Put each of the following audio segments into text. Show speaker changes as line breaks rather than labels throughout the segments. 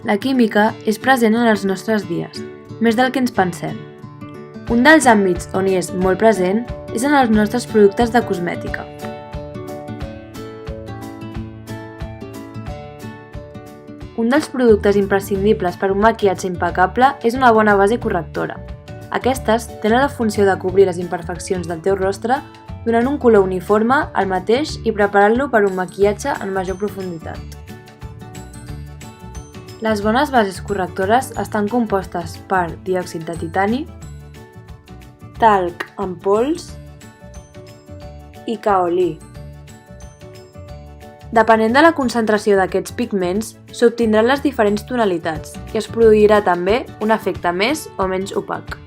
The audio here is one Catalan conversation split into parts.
La química és present en els nostres dies, més del que ens pensem. Un dels àmbits on hi és molt present és en els nostres productes de cosmètica. Un dels productes imprescindibles per un maquillatge impecable és una bona base correctora. Aquestes tenen la funció de cobrir les imperfeccions del teu rostre donant un color uniforme al mateix i preparant-lo per un maquillatge en major profunditat. Les bones bases correctores estan compostes per diòxid de titani, talc en pols i caolí. Depenent de la concentració d'aquests pigments, s'obtindran les diferents tonalitats i es produirà també un efecte més o menys opac.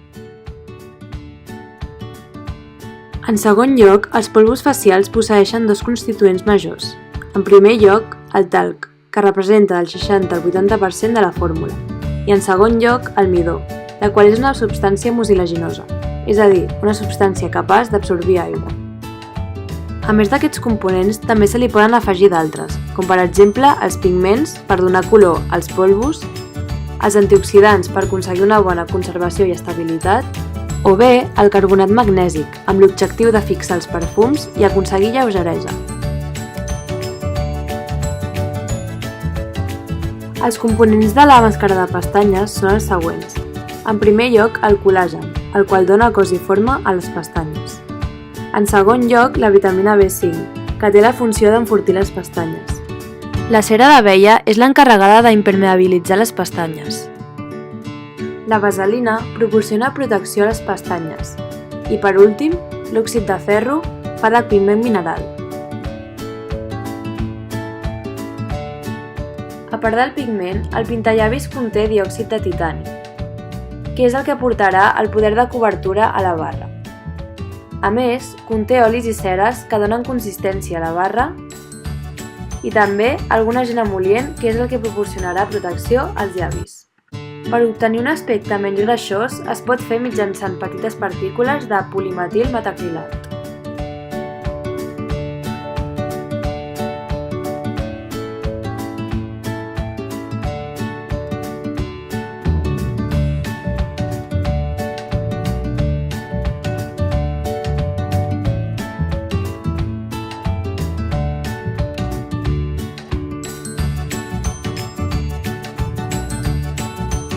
En segon lloc, els polvos facials posseeixen dos constituents majors. En primer lloc, el talc, que representa del 60 al 80% de la fórmula, i en segon lloc, el midó, la qual és una substància mucilaginosa, és a dir, una substància capaç d'absorbir aigua. A més d'aquests components, també se li poden afegir d'altres, com per exemple els pigments per donar color als polvos, els antioxidants per aconseguir una bona conservació i estabilitat, o bé el carbonat magnèsic, amb l'objectiu de fixar els perfums i aconseguir lleugeresa. Els components de la màscara de pestanyes són els següents. En primer lloc, el col·làgen, el qual dona cos i forma a les pestanyes. En segon lloc, la vitamina B5, que té la funció d'enfortir les pestanyes. La cera d'abeia és l'encarregada d'impermeabilitzar les pestanyes. La vaselina proporciona protecció a les pestanyes. I per últim, l'òxid de ferro fa de pigment mineral. A part del pigment, el pintallavis conté diòxid de titani, que és el que aportarà el poder de cobertura a la barra. A més, conté olis i ceres que donen consistència a la barra i també algun agent emol·lient que és el que proporcionarà protecció als llavis. Per obtenir un aspecte menys greixós es pot fer mitjançant petites partícules de polimetil metacrilat.